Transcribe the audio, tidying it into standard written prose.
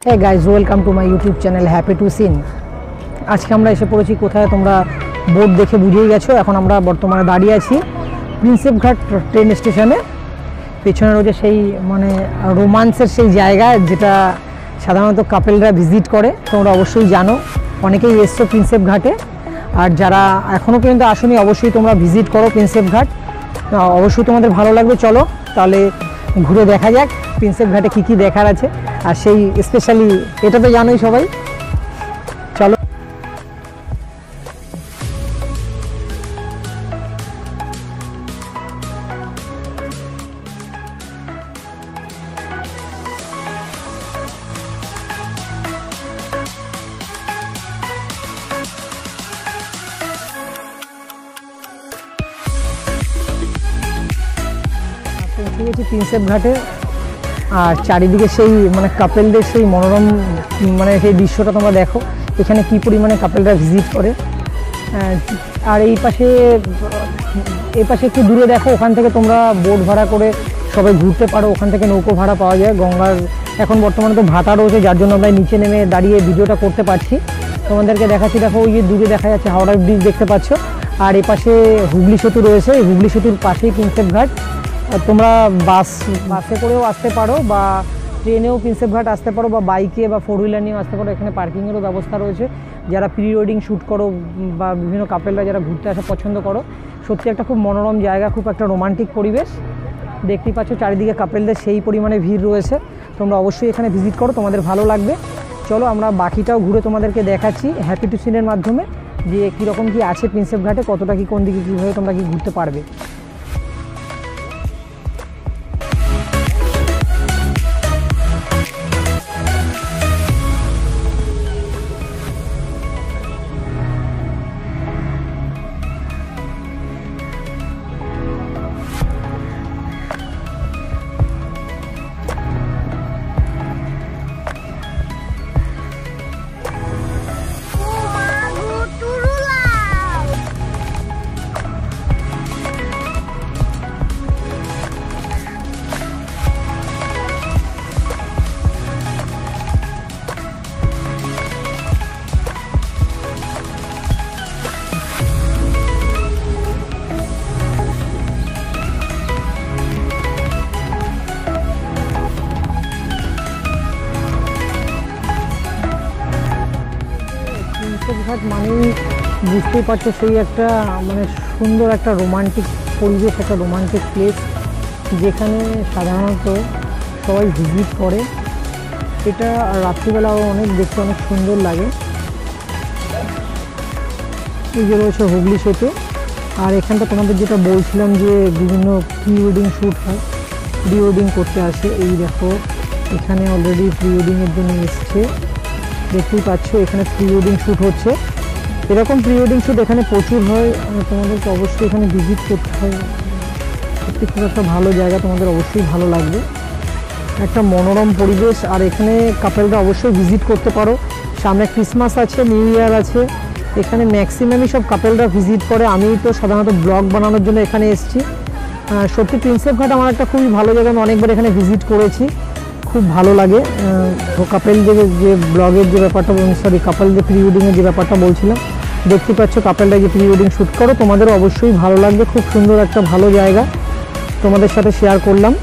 Hey guys, welcome to my YouTube channel Happy to Sin। আজকে আমরা এসে পড়েছি কোথায়, তোমরা বোর্ড দেখে বুঝেই গেছো। এখন আমরা বর্তমানে দাঁড়িয়ে আছি প্রিন্সেপ ঘাট ট্রেন স্টেশনে। পেছনে রয়েছে সেই মানে রোমান্সের সেই জায়গা যেটা সাধারণত কাপেলরা ভিজিট করে। তোমরা অবশ্যই জানো, অনেকেই এসছো প্রিন্সেপ ঘাটে, আর যারা এখনও পর্যন্ত আসোনি অবশ্যই তোমরা ভিজিট করো প্রিন্সেপ ঘাট। অবশ্যই তোমাদের ভালো লাগবে। চলো তাহলে ঘুরে দেখা যাক প্রিন্সেপ ঘাটে কী কী দেখার আছে। আর সেই স্পেশালি এটা তো জানোই সবাই। চলো পৌঁছে গেছি প্রিন্সেপ ঘাটে। আর চারিদিকে সেই মানে কাপেলদের সেই মনোরম মানে সেই দৃশ্যটা তোমরা দেখো, এখানে কি পরিমাণে কাপেলরা ভিজিট করে। আর এই পাশে একটু দূরে দেখো, ওখান থেকে তোমরা বোট ভাড়া করে সবাই ঘুরতে পারো। ওখান থেকে নৌকো ভাড়া পাওয়া যায়। গঙ্গার এখন বর্তমানে তো ভাটা রয়েছে, যার জন্য আমরা নিচে নেমে দাঁড়িয়ে ভিডিওটা করতে পারছি। তোমাদেরকে দেখাচ্ছি, দেখো ওই যে দূরে দেখা যাচ্ছে হাওড়া ব্রিজ দেখতে পাচ্ছ। আর এই পাশে হুগলি সেতু রয়েছে, এই হুগলি সেতুর পাশেই প্রিন্সেপ ঘাট। তোমরা বাসে করেও আসতে পারো, বা ট্রেনেও প্রিন্সেপ ঘাট আসতে পারো, বা বাইকে বা ফোর হুইলার নিয়েও আসতে পারো। এখানে পার্কিংয়েরও ব্যবস্থা রয়েছে। যারা প্রি ওয়েডিং শ্যুট করো বা বিভিন্ন কাপেলরা যারা ঘুরতে আসা পছন্দ করো, সত্যি একটা খুব মনোরম জায়গা, খুব একটা রোমান্টিক পরিবেশ। দেখতেই পাচ্ছ চারিদিকে কাপেলদের সেই পরিমাণে ভিড় রয়েছে। তোমরা অবশ্যই এখানে ভিজিট করো, তোমাদের ভালো লাগবে। চলো আমরা বাকিটাও ঘুরে তোমাদেরকে দেখাচ্ছি হ্যাপি টু সিনের মাধ্যমে, যে কীরকম কী আছে প্রিন্সেপ ঘাটে, কতটা কী কোন দিকে কীভাবে তোমরা কি ঘুরতে পারবে। প্রিন্সেপ ঘাট মানেই বুঝতেই পারছো সেই একটা মানে সুন্দর একটা রোমান্টিক পরিবেশ, একটা রোমান্টিক প্লেস যেখানে সাধারণত সবাই ভিজিট করে। এটা রাত্রিবেলাও অনেক দেখতে অনেক সুন্দর লাগে। এই যে রয়েছে হুগলি সেতু। আর এখানটা তোমাদের যেটা বলছিলাম যে বিভিন্ন প্রি ওয়েডিং শ্যুট হয়, প্রি ওয়েডিং করতে আসে। এই দেখো এখানে অলরেডি প্রি ওয়েডিংয়ের জন্য এসছে, দেখতেই পাচ্ছ এখানে প্রি ওয়েডিং শ্যুট হচ্ছে। এরকম প্রি ওয়েডিং শ্যুট এখানে প্রচুর হয়, তোমাদেরকে অবশ্যই এখানে ভিজিট করতে হয়। সত্যি খুব একটা ভালো জায়গা, তোমাদের অবশ্যই ভালো লাগবে, একটা মনোরম পরিবেশ। আর এখানে কাপেলরা অবশ্যই ভিজিট করতে পারো। সামনে ক্রিসমাস আছে, নিউ ইয়ার আছে, এখানে ম্যাক্সিমামই সব কাপেলরা ভিজিট করে। আমি তো সাধারণত ব্লগ বানানোর জন্য এখানে এসেছি। সত্যি প্রিন্সেপ ঘাট আমার একটা খুবই ভালো জায়গা, আমি অনেকবার এখানে ভিজিট করেছি, খুব ভালো লাগে। কাপেলদের যে ব্লগের যে ব্যাপারটা কাপেলদের প্রি ওয়েডিংয়ের যে ব্যাপারটা বলছিলাম, দেখতে পাচ্ছ কাপেলরা যে প্রি ওয়েডিং শ্যুট করো, তোমাদেরও অবশ্যই ভালো লাগবে। খুব সুন্দর একটা ভালো জায়গা তোমাদের সাথে শেয়ার করলাম।